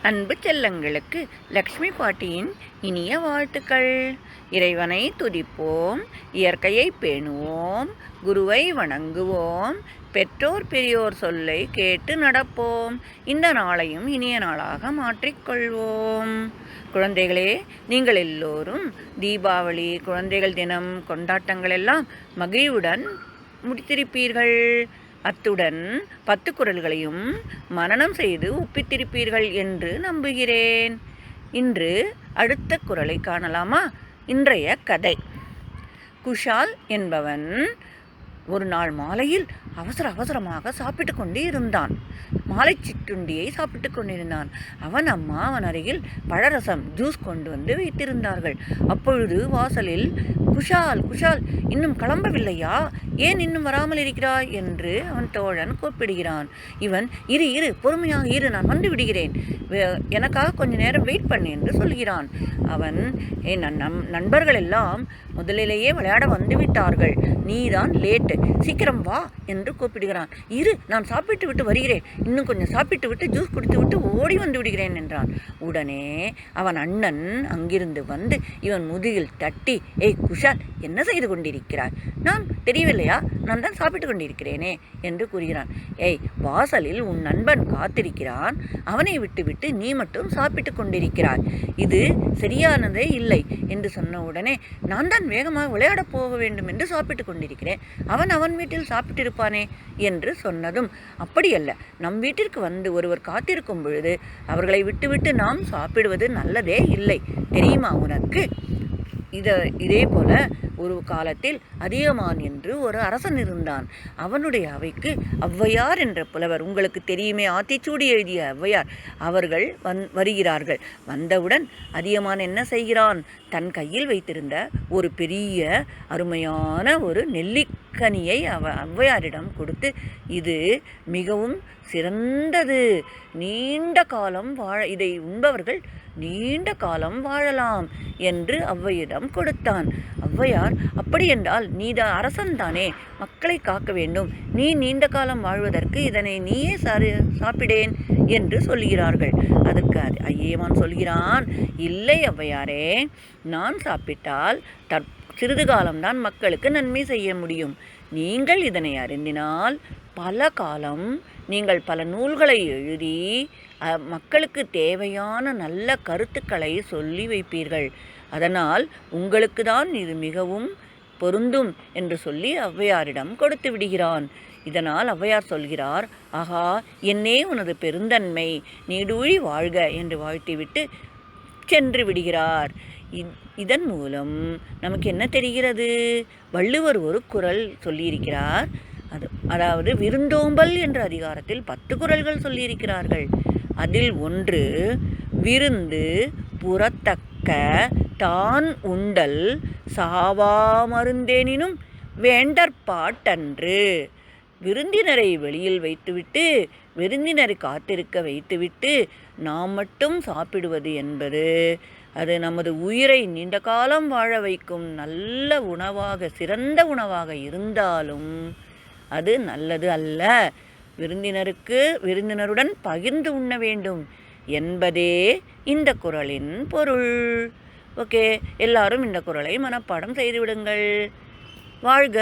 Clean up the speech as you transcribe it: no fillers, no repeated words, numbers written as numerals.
அன்பு செல்லங்களுக்கு லக்ஷ்மி பாட்டியின் இனிய வாழ்த்துக்கள். இறைவனை துதிப்போம், இயற்கையை பேணுவோம், குருவை வணங்குவோம், பெற்றோர் பெரியோர் சொல்லை கேட்டு நடப்போம். இந்த நாளையும் இனிய நாளாக மாற்றிக்கொள்வோம். குழந்தைகளே, நீங்கள் எல்லோரும் தீபாவளி, குழந்தைகள் தினம் கொண்டாட்டங்கள் எல்லாம் மகிழ்வுடன் முடித்திருப்பீர்கள். அத்துடன் 10 குறள்களையும் மனனம் செய்து ஒப்பித்திருப்பீர்கள் என்று நம்புகிறேன். இன்று அடுத்த குறளை காணலாமா? இன்றைய கதை. குஷால் என்பவன் ஒரு நாள் மாலையில் அவசரமாக சாப்பிட்டு கொண்டே இருந்தான். மாலை சிற்றுண்டியை சாப்பிட்டு கொண்டிருந்தான். அவன் அம்மா அவன் அருகில் பழரசம் ஜூஸ் கொண்டு வந்து வைத்திருந்தார்கள். அப்பொழுது வாசலில், குஷால் குஷால், இன்னும் கிளம்பவில்லையா? ஏன் இன்னும் வராமல் இருக்கிறாய் என்று அவன் தோழன் கூப்பிடுகிறான். இவன், இரு பொறுமையாக இரு, நான் வந்து விடுகிறேன், எனக்காக கொஞ்ச நேரம் வெயிட் பண்ணு என்று சொல்கிறான். அவன், நண்பர்கள் எல்லாம் முதலிலேயே விளையாட வந்து விட்டார்கள், நீதான் லேட்டு, சீக்கிரம் வா என்று கூப்பிடுகிறான். இரு, நான் சாப்பிட்டு விட்டு வருகிறேன், இன்னும் கொஞ்சம் சாப்பிட்டு விட்டு ஜூஸ் குடித்து விட்டு ஓடி வந்து விடுகிறேன் என்றான். உடனே அவன் அண்ணன் அங்கிருந்து வந்து இவன் முதுகில் தட்டி, ஏய் குஷால், என்ன செய்து கொண்டிருக்கிறாய்? நான் தெரியவில்லையா? நான் தான் சாப்பிட்டு கொண்டிருக்கிறேனே என்று கூறுகிறான். ஏய், வாசலில் உன் நண்பன் காத்திருக்கிறான், அவனை விட்டுவிட்டு நீ மட்டும் சாப்பிட்டு கொண்டிருக்கிறாய், இது சரியானதே இல்லை என்று சொன்ன உடனே, நான் தான் வேகமாக விளையாடப் போக வேண்டும் என்று சாப்பிட்டு கொண்டிருக்கிறேன், அவன் வீட்டில் சாப்பிட்டிருப்பானே என்று சொன்னதும், அப்படியல்ல, நம் வீட்டிற்கு வந்து ஒருவர் காத்திருக்கும் பொழுது அவர்களை விட்டுவிட்டு நாம் சாப்பிடுவது நல்லதே இல்லை, தெரியுமா உனக்கு? இதே போல ஒரு காலத்தில் அதியமான் என்று ஒரு அரசன் இருந்தான். அவனுடைய அவைக்கு ஔவையார் என்ற புலவர், உங்களுக்கு தெரியுமே, ஆத்திச்சூடி எழுதிய ஔவையார், அவர்கள் வருகிறார்கள். வந்தவுடன் அதியமான் என்ன செய்கிறான்? தன் கையில் வைத்திருந்த ஒரு பெரிய அருமையான ஒரு நெல்லிக்கனியை ஔவையாரிடம் கொடுத்து, இது மிகவும் சிறந்தது, நீண்ட காலம் இதை உண்பவர்கள் நீண்ட காலம் வாழலாம் என்று ஔவையிடம் கொடுத்தான். ஔவையார், அப்படியென்றால் நீதான் அரசன் தானே, மக்களை காக்க வேண்டும், நீ நீண்ட காலம் வாழ்வதற்கு இதனை நீயே சாப்பிடேன் என்று சொல்கிறார்கள். அதுக்கு ஐயமான் சொல்கிறான், இல்லை ஔவையாரே, நான் சாப்பிட்டால் சிறிது காலம்தான் மக்களுக்கு நன்மை செய்ய முடியும். நீங்கள் இதனை அருந்தினால் பல காலம் நீங்கள் பல நூல்களை எழுதி மக்களுக்கு தேவையான நல்ல கருத்துக்களை சொல்லி வைப்பீர்கள். அதனால் உங்களுக்கு தான் இது மிகவும் பொருந்தும் என்று சொல்லி ஔவையாரிடம் கொடுத்து விடுகிறான். இதனால் ஔவையார் சொல்கிறார், ஆகா, என்னே உனது பெருந்தன்மை, நீடூழி வாழ்க என்று வாழ்த்திவிட்டு சென்று விடுகிறார். இதன் மூலம் நமக்கு என்ன தெரிகிறது? வள்ளுவர் ஒரு குறள் சொல்லியிருக்கிறார். அதாவது விருந்தோம்பல் என்ற அதிகாரத்தில் 10 குறள்கள் சொல்லியிருக்கிறார்கள். அதில் ஒன்று, விருந்து புறத்தக்க தான் உண்டல் சாவாமருந்தேனினும் வேண்டற்பாட்டன்று. விருந்தினரை வெளியில் வைத்துவிட்டு, விருந்தினரை காத்திருக்க வைத்துவிட்டு நாம் மட்டும் சாப்பிடுவது என்பது அது நமது உயிரை நீண்ட காலம் வாழ வைக்கும் நல்ல உணவாக, சிறந்த உணவாக இருந்தாலும் அது நல்லது அல்ல. விருந்தினருடன் பகிர்ந்து உண்ண வேண்டும் என்பதே இந்த குறளின் பொருள். ஓகே, எல்லாரும் இந்த குறளை மனப்பாடம் செய்துவிடுங்கள். வாழ்க.